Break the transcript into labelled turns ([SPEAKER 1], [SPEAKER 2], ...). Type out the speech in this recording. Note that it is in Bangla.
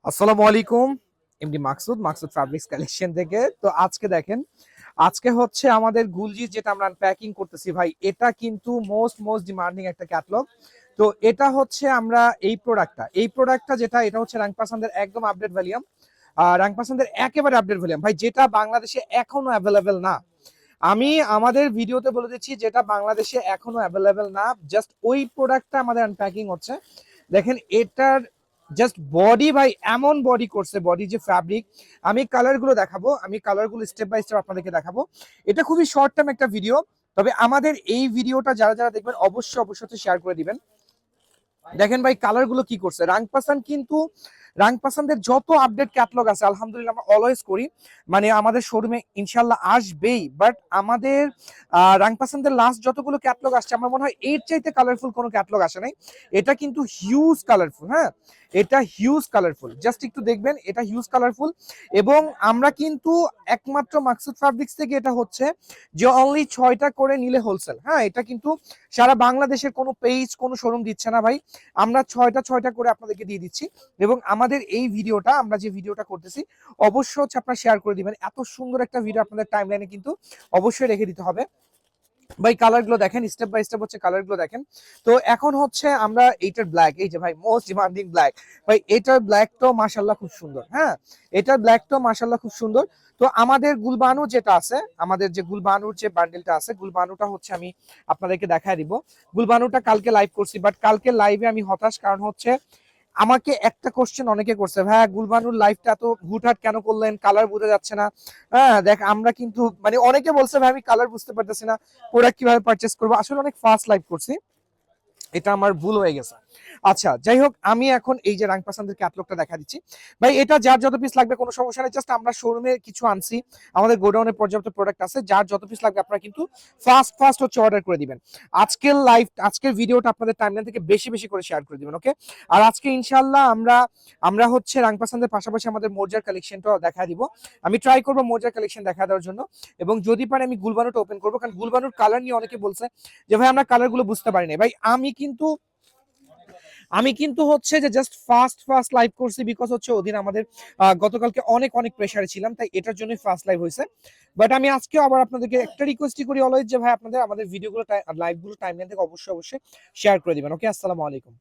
[SPEAKER 1] আসসালামু আলাইকুম। এমডি মাকসুদ ফ্যাব্রিক্স কালেকশন থেকে। তো আজকে দেখেন, আজকে হচ্ছে আমাদের গুলজি যেটা আমরা আনপ্যাকিং করতেছি ভাই, এটা কিন্তু মোস্ট ডিমান্ডিং একটা ক্যাটালগ। তো এটা হচ্ছে আমরা এই প্রোডাক্টটা যেটা এটা হচ্ছে র‍্যাংক পাসান্দের একদম আপডেট ভলিউম। র‍্যাংক পাসান্দের একেবারে আপডেট ভলিউম ভাই, যেটা বাংলাদেশে এখনো অ্যাভেলেবেল না। আমি আমাদের ভিডিওতে বলে দিচ্ছি যেটা বাংলাদেশে এখনো অ্যাভেলেবেল না, জাস্ট ওই প্রোডাক্টটা আমাদের আনপ্যাকিং হচ্ছে। দেখেন এটার জাস্ট বডি ভাই, এমন বডি করছে, বডি যে ফ্যাব্রিক। আমি কালারগুলো স্টেপ বাই স্টেপ আপনাদেরকে দেখাবো। এটা খুবই শর্ট টার্ম একটা ভিডিও, তবে আমাদের এই ভিডিওটা যারা যারা দেখবেন অবশ্যই শেয়ার করে দিবেন। দেখেন ভাই কালারগুলো কি করছে। রাংপাসানদের যত আপডেট ক্যাটালগ আছে আলহামদুলিল্লাহ আমরা অলওয়েজ করি, মানে আমাদের শোরুমে ইনশাল্লাহ আসবেই। বাট আমাদের রাংপাসানদের লাস্ট যতগুলো ক্যাটালগ আসছে আমার মনে হয় এর চাইতে কালারফুল কোনো ক্যাটালগ আসে নাই। এটা কিন্তু হিউজ কালারফুল, হ্যাঁ এটা হিউজ কালারফুল, জাস্ট একটু দেখবেন, এটা হিউজ কালারফুল। এবং আমরা কিন্তু একমাত্র মাকসুদ ফ্যাব্রিক্স থেকে এটা হচ্ছে যে অনলি 6টা করে নিলে হোলসেল। হ্যাঁ, এটা কিন্তু সারা বাংলাদেশের কোনো পেজ কোনো শোরুম দিচ্ছে না ভাই, আমরা 6টা করে আপনাদেরকে দিয়ে দিচ্ছি। এবং আমাদের এই ভিডিওটা, আমরা যে ভিডিওটা করতেছি অবশ্যই হচ্ছে আপনারা শেয়ার করে দিবেন। এত সুন্দর একটা ভিডিও আপনাদের টাইমলাইনে কিন্তু অবশ্যই রেখে দিতে হবে ভাই। কালারগুলো দেখেন, স্টেপ বাই স্টেপ হচ্ছে কালারগুলো দেখেন। তো এখন হচ্ছে আমরা এইটার ব্ল্যাক, এই যে ভাই মোস্ট ডিমান্ডিং ব্ল্যাক ভাই, এটার ব্ল্যাকটাও মাশাআল্লাহ খুব সুন্দর। হ্যাঁ, এটার ব্ল্যাকটাও মাশাআল্লাহ খুব সুন্দর। তো আমাদের গুলবানু যেটা আছে, আমাদের যে গুলবানুর যে বান্ডেলটা আছে, গুলবানুটা হচ্ছে আমি আপনাদেরকে দেখায় দিব। গুলবানুটা কালকে লাইভ করছি, বাট কালকে লাইভে আমি হতাশ, কারণ হচ্ছে আমাকে একটা কোশ্চেন অনেকে করছে, ভাই গুলবানুর লাইভটা এত হুটহাট কেন করলেন, কালার বোঝা যাচ্ছে না। হ্যাঁ দেখ, আমরা কিন্তু মানে অনেকে বলছে ভাই আমি কালার বুঝতে পারতেছি না, প্রোডাক্ট কিভাবে পারচেস করবো। আসলে অনেক ফাস্ট লাইভ করছি, এটা আমার ভুল হয়ে গেছে। আচ্ছা যাই হোক, আমি এখন এই যে রাংপাসানদের ক্যাটালগটা দেখা দিচ্ছি ভাই। এটা যার যত পিস লাগবে কোনো সমস্যা নেই, জাস্ট আমরা শোরুমে কিছু আনছি, আমাদের গোডাউনে পর্যাপ্ত প্রোডাক্ট আছে, যার যত পিস লাগবে আপনারা কিন্তু ফাস্ট হচ্ছে অর্ডার করে দিবেন। আজকের ভিডিওটা আপনাদের টাইমলাইন থেকে বেশি করে শেয়ার করে দিবেন, ওকে। আর আজকে ইনশাআল্লাহ আমরা হচ্ছে রাংপাসানদের পাশাপাশি আমাদের মোর্জার কালেকশনটাও দেখা দিব। আমি ট্রাই করবো মোর্জার কালেকশন দেখা দেওয়ার জন্য, এবং যদি পারে আমি গুলবানুটা ওপেন করবো, কারণ গুলবানুর কালার নিয়ে অনেকে বলছে যে ভাই আমরা কালারগুলো বুঝতে পারিনি। ভাই আমি কিন্তু হচ্ছে যে জাস্ট ফাস্ট লাইভ করছি, বিকজ হচ্ছে ওদিন আমাদের গতকালকে অনেক প্রেসারে ছিলাম, তাই এটার জন্যই ফাস্ট লাইভ হয়েছে। বাট আমি আজকেও আবার আপনাদেরকে একটা রিকোয়েস্টই করি অলওয়েজ, যে ভাই আপনাদের আমাদের ভিডিওগুলো লাইভগুলো টাইমলাইন থেকে অবশ্যই শেয়ার করে দিবেন, ওকে। আসসালামু আলাইকুম।